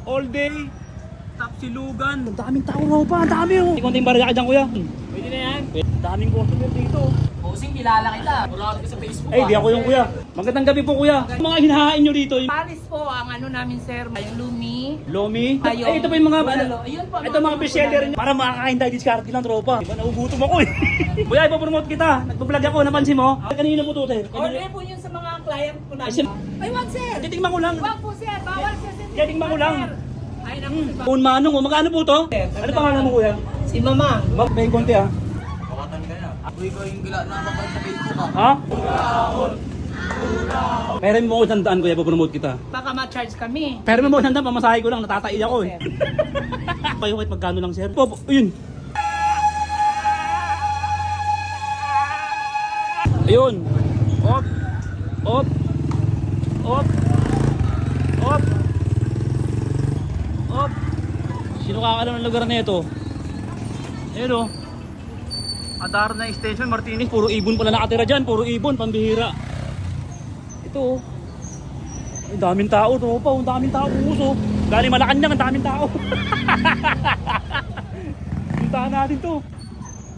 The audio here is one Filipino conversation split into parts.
all day, tapsilugan. Ang daming tao raw pa, ang dami oh. Konting barya ka dyan kuya. Pwede na yan. Ang daming customer dito. Posing, kilala kita. Mula ka sa Facebook. Ay, di ako yung kuya. Magandang gabi po kuya. Mga hinahain nyo dito. Paris po ang ano namin sir, yung Lumi. Lomi. Ayun. Ay, ito pa yung mga Ayun po, ito mga bestseller niyo. Para makakain tayo diskarte lang tropa. Diba nagugutom ako eh. Kuya, ipopromote kita. Nagbablog ako, napansin mo? Kanina po to, sir. Order po yun sa mga client po namin. Ay, wag sir! Titingnan ko lang. Wag po sir, bawal sir. Titingnan ko lang. Ay, naku, sir. Phone manong, oh. Magkano po to? Ano pangalan mo kuya? Si Mamang. Mag may konti ah. Bawatan ka na. Uy, ko yung gila na mabalik sa Facebook ka. Ha? Pero mo ko sandaan kuya, ipopromote kita. Baka ma-charge kami. Pero mo sandaan, pamasahe ko lang, natatai ako eh. Kayo kahit magkano lang sir. Po, ayun. Ayun. Op. Op. Op. Op. Op. Sino kakaalam ng lugar na ito? Ayun o. Adarna Extension, Martinez. Puro ibon pala nakatira dyan. Puro ibon, pambihira. Ito o. Ay, daming tao to pa. Ang daming tao puso. Galing Malacanang, ang daming tao. Puntahan natin to.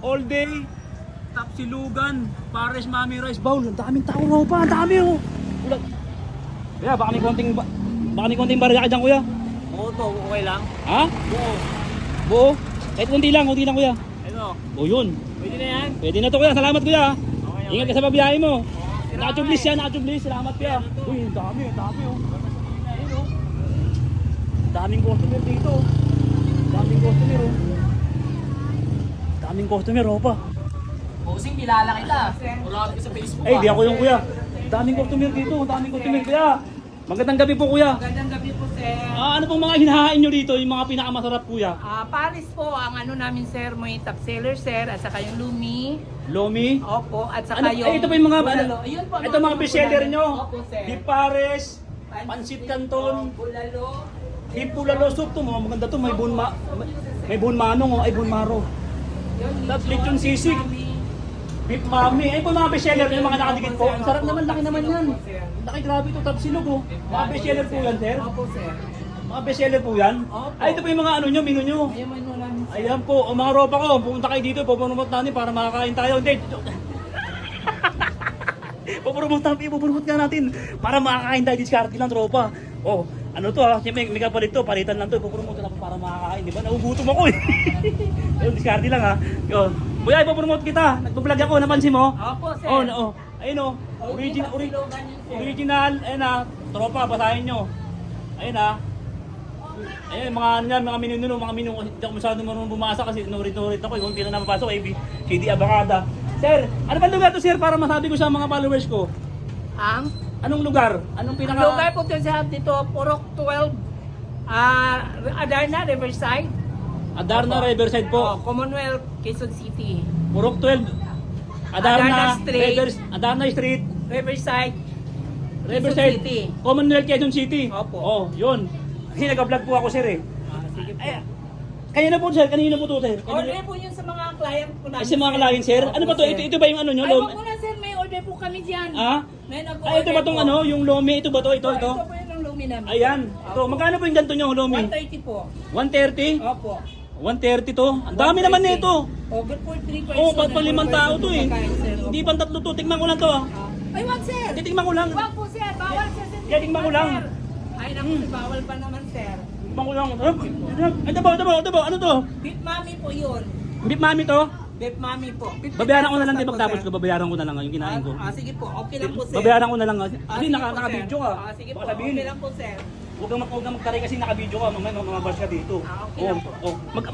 All day. Tapsilugan. Pares Mami Rice Bowl. Ang daming tao raw pa. Ang dami o. Kuya, baka may konting barya ka dyan kuya. Oo to, okay lang. Ha? Oo. Buo? Kahit kunti lang kuya. Ano? O yun. Pwede na yan. Pwede na to kuya. Salamat kuya. Okay. Ingat ka sa pabiyahe mo. Nakatublis yan, nakatublis. Salamat kuya. Uy, ang dami oh. Ayun oh. Daming customer dito. Daming customer oh. Daming customer oh pa. Posing, kilala kita. Mula ka sa Facebook Ay, di ako yung kuya. Daming customer dito. Daming customer kuya. Magandang gabi po kuya. Magandang gabi po sir. Ano pong mga hinahain nyo dito? Yung mga pinakamasarap kuya? Paris po ang ano namin sir, may top seller sir, at saka yung Lumi. Lomi? Opo, at saka Ano, yung... ito pa yung mga Bulalo. Ayun po, ito mga bestseller nyo. Opo sir. Beef Pares, Pansit Canton, Bulalo. beef bulalo soup to, mga maganda to, may bun manong, ay bun maro. Tapos lechon sisig, beef mami, ay po mga bestseller yung mga nakadikit po. Ang sarap naman, laki naman yan. Laki, grabe ito, tapsilog oh. Mga bestseller po yan, sir. Opo sir. Mga bestseller po yan. Opo. Ay, ito po yung mga ano nyo, menu nyo. Ayun mo namin sir. Ayan po, o mga ropa ko, pumunta kayo dito, pupunumot natin para makakain tayo. Hindi, pupunumot nga natin para makakain tayo, diskarte lang tropa. Oh, ano to ha, siyempre may kapalit to, palitan lang to, pupunumot na para makakain, di ba? Nagugutom ako eh. Ayun, diskarte lang ha. Yun. Kuya, ipopromote kita, nagbablog ako, napansin mo? Opo sir. Oh, no, ayun oh, original, ayun ha, tropa, basahin nyo. Ayun ha. Ayun, mga ano yan, mga menu, hindi ako masyado marunong bumasa kasi nurit ako, yung pila na mapasok, CD Abacada. Sir, ano ba lugar to sir para masabi ko sa mga followers ko? Ang Anong lugar? Anong pinaka... lugar po sa dito, Purok 12, Adarna, Riverside. Adarna Riverside po. Commonwealth, Quezon City. Purok 12. Adarna Street. Adarna Street. Riverside, Riverside. City. Commonwealth, Quezon City. Opo. Oh, yun. Kasi nag-vlog po ako sir eh. Sige po. Ay, kanina po to sir. Order po yun sa mga client po namin. Ay, sa mga client sir. Ano ba to? Ito ba yung ano nyo? Ay, wag mo na sir, may order po kami dyan. Ah? May nag-order Ay, ito ba tong po. ano? Yung lomi? Ito ba to? Ito. Ito po yung lumi namin. Ayan. Ito. Magkano po yung ganito nyo, lomi? 130 po. 130? Opo. 130 to. Ang dami naman nito. Oh, good for 3 persons. Oh, pag palimang tao to eh. Pagkain, sir. Opo. Hindi pang tatlo to. Tingnan ko lang to ah. Ay, wag sir. Titingnan ko lang. Wag po sir, bawal sir. Kaya tingnan ko lang. Sir. Ay, naku, bawal pa naman sir. Tingnan ko lang. Ay, ito ba? Ano to? Beef mami po yun. Beef mami to? Beef mami po. Babayaran ko na lang, di ba? po, Tapos sir. ko, babayaran ko na lang yung kinain ko. Sige po, okay lang po sir. Babayaran ko na lang. Hindi, Sige po, naka-video sir. ka. Sige po, Baka sabihin, okay lang po sir. huwag kang magtaray kasi naka-video ka. Mamaya mamabars ka dito. Okay lang po.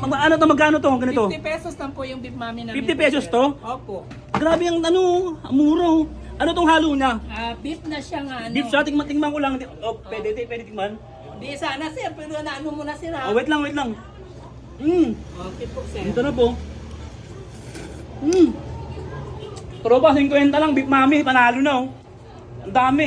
Ano to? Magkano to? Ganito? 50 pesos lang po yung beef mami namin. 50 pesos to? Opo. Grabe ang ano, ang mura oh. Ano tong halo niya? Beef na siya nga ano. Beef siya, tingnan ko lang. Oh, pwede tingnan. Di sana sir, pero naano mo na sir ha. Oh, wait lang. Okay po sir. Ito na po. Tropa, 50 lang, beef mami, panalo na oh. Ang dami.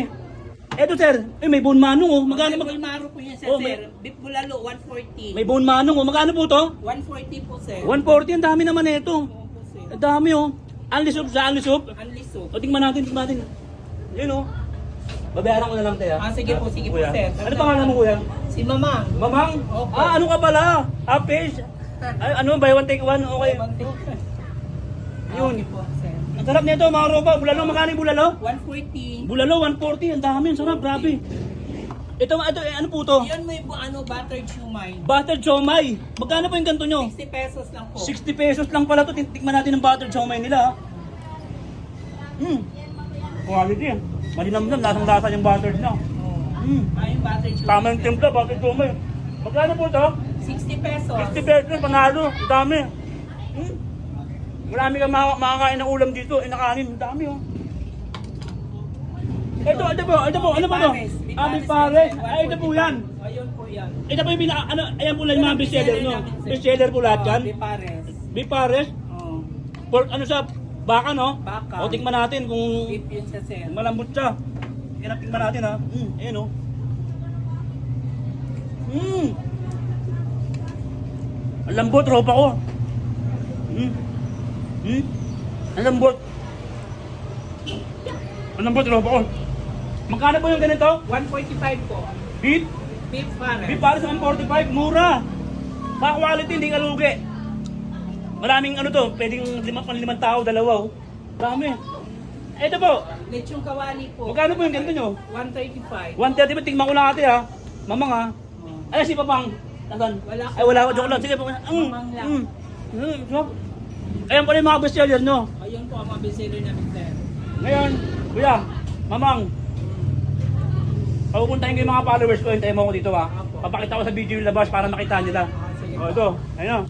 Eto sir, may bone manong oh. Magkano Beef maro po yan sir. Oh, Beef bulalo, 140. May bone manong oh. Magkano po to? 140 po sir. 140, ang dami naman ito. Opo sir. Ang dami oh. Unli soup sa unli soup. Anliso. O tingnan natin. Yun oh. Babayaran ko na lang tayo. Sige po Kuya. sir. Ano pangalan mo kuya? Si Mamang. Mamang? Opo. Ah, ano ka pala? Fish? Ay, ano, buy one take one? Okay. Yun. Okay po, sir. Ang sarap nito mga ropa. Bulalo, magkano yung bulalo? 140. Bulalo, 140. Ang dami, ang sarap, grabe. Ito, ano po to? Yun mo yung buttered shumai. Buttered siomay. Magkano po yung ganito nyo? 60 pesos lang po. 60 pesos lang pala to. Tikman natin ng buttered siomay nila. Quality. Malinamnam, lasang-lasa yung buttered na. Yung buttered shumai. Tama yung timpla, buttered siomay. Magkano po to? 60 pesos. 60 pesos, panalo. Ang dami. Marami kang makakain ng ulam dito. Nakanin, ang dami oh. Ito po, ano ba to? Beef Pares. Ay, ito po yan. Ayun po yan. Ito po yung ayan po lang yung mga bestseller, no? Bestseller po lahat yan. Beef Pares. Beef Pares. Oh. Pork, ano sa baka, no? Baka. O, tingnan natin kung Beef yun sa sir. malambot siya. Yan ang tingnan natin, ha? Ayan, oh. Ang lambot, ropa ko. Ang lambot. Ang lambot, ropa ko. Magkano po yung ganito? 145 po. Beef? Beef Pares. Beef Pares 145, mura. Sa quality, hindi ka lugi. Maraming ano to, pwedeng limang tao, dalawa, oh. Dami. Ito po, Lechong kawali po. magkano po yung ganito nyo? 135. 130 ba? Tingnan ko lang ate ha. Mamang ha. Ay, si Papang. Nasaan? Wala. Ay, wala. Joke lang. Sige po. Mamang lang. Sarap. Ayan pala yung mga bestseller nyo. Ayun po ang mga bestseller namin sir. Ngayon, kuya, Mamang. Papupuntahin ko yung mga followers ko. Hintayin mo ako dito ha. Papakita ko sa video yung labas para makita nila. Sige O, ito. Ayun o.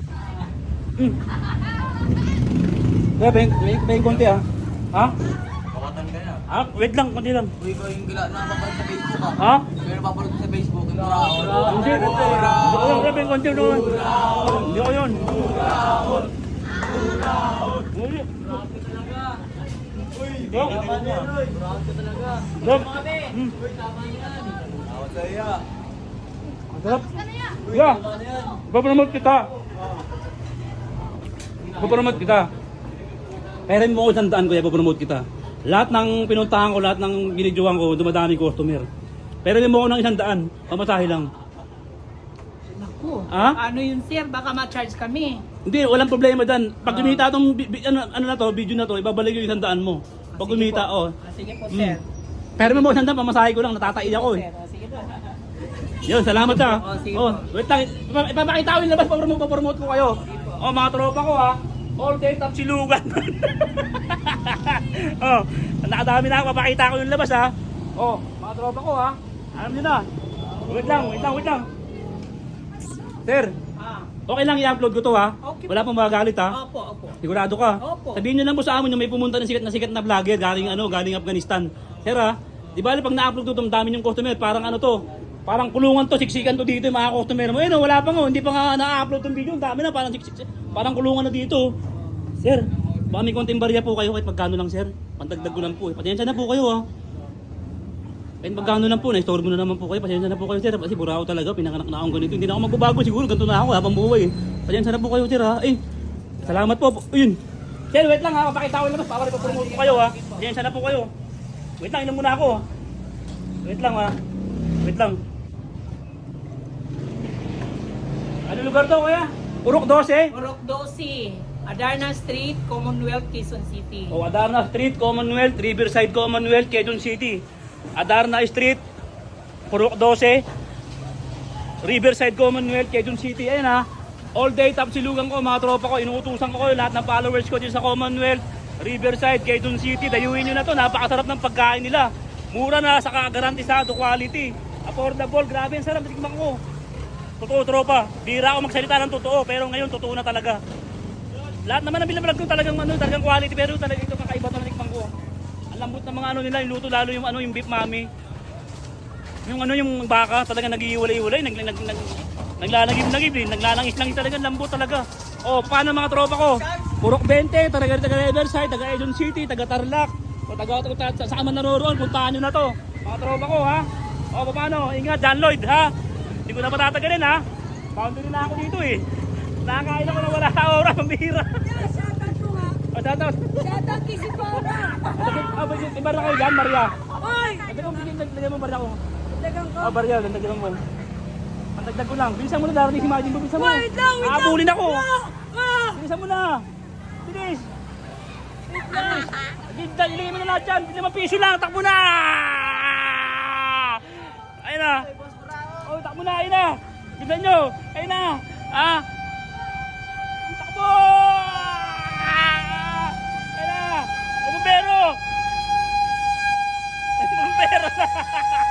Kaya, bayang konti ha. Ha? Pakatan ka na. Ha? Wait lang, konti lang. Uy, ikaw yung gila na papal sa Facebook ah. Ha? Pero papalot ko sa Facebook. Yung Hindi. Hindi ko konti doon. Hindi ko yun. Hindi. Dok. Dok. Awat sa iya. Ang sarap. Kuya, ipapromote kita. Ipapromote kita. Pera mo ko 100 kuya, ipapromote kita. Lahat ng pinuntahan ko, lahat ng binidyohan ko, dumadami customer. Pero mo ko ng 100, pamasahe lang. Naku. Ha? Ano yun sir? Baka ma-charge kami. Hindi, walang problema dyan. Pag kumita itong ano na to, video na to, ibabalik yung 100 mo. Pag Sige kumita, po. oh. Sige po sir. Pero mo 100, pamasahe ko lang, natatai ako eh. Sir, sige po. Yun, salamat ha. Oh, sige Oh, po. wait lang. Ipapakita ko yung labas, papromote ko kayo. Oh, mga tropa ko ha. All day top silugan. Oh, nakadami na ako, papakita ko yung labas ha. Oh, mga tropa ko ha. Alam niyo na. Wait lang. Sir, okay lang i-upload ko to ha. Okay. Wala pong magagalit ha. Opo. Sigurado ka? Opo. Sabihin niyo lang po sa amin yung may pumunta ng sikat na vlogger galing Afghanistan. Sir ha, di ba pag na-upload ko itong dami yung customer, parang ano to, parang kulungan to, siksikan to dito yung mga customer mo. Wala pa nga, hindi pa nga na-upload tong video, ang dami na, parang kulungan na dito. Sir, baka may konting barya po kayo kahit magkano lang sir. Pandagdag ko lang po eh. Pasensya na po kayo ha. Kahit magkano lang po, na-istorbo na naman po kayo. Pasensya na po kayo sir. Kasi burao talaga, pinanganak na akong ganito. Hindi na ako magbabago siguro, ganito na ako habang buhay eh. Pasensya na po kayo sir ha. Salamat po. Ayun. Sir, wait lang ha. Pakita ko labas. Para ipapromote ko kayo ha. Pasensya na po kayo. Wait lang, inom muna ako. Wait lang ha. Wait lang. Ano lugar to kuya? Purok 12. Purok 12. Adarna Street, Commonwealth, Quezon City. O, Adarna Street, Commonwealth, Riverside Commonwealth, Quezon City. Adarna Street, Purok 12, Riverside Commonwealth, Quezon City. Ayan ha. All day top silugan ko, mga tropa ko, inuutusan ko lahat ng followers ko dito sa Commonwealth, Riverside, Quezon City. Dayuhin nyo na to, napakasarap ng pagkain nila. Mura na, saka garantisado, quality. Affordable, grabe, ang sarap, natikman ko. Totoo tropa, bira ako magsalita ng totoo, pero ngayon totoo na talaga. Lahat naman na binablog ko talagang quality, pero talaga ito kakaiba to na natikman ko. Ang lambot ng mga nila, yung luto lalo yung beef mami. Yung baka talaga nag-iiwalay-iwalay, naglalagib-lagib din, naglalangis-langis talaga, lambot talaga. O, paano mga tropa ko? Purok 20, taga Riverside, taga Quezon City, taga Tarlac, o taga saan man naroon, puntahan nyo na to. Mga tropa ko ha. O, paano? Ingat, John Lloyd ha. Hindi ko na patatagalin ha. Boundary na ako dito eh. Nakakain ako na wala sa oras, pambihira. Shoutout ko ha. O, shoutout. Shoutout kay si Paula. Iba na kayo dyan, Maria. Oy! Lagyan mo Maria ko. Dagang ko. Maria, lagyan mo. Dagdag ko lang. Bilisan mo na, darating si Majin. Bilisan mo. Wait lang, wait lang. Aabulin ako. Ah! Bilisan mo na. Bilis. Bilis. Ilagay mo na lahat yan. 5 piso lang. Takbo na. Ayun na. Oh, takbo na. Ayun na. Tignan nyo. Ayun na. Ah. Takbo. Ayun na. Ay, bumbero. Ay, bumbero na.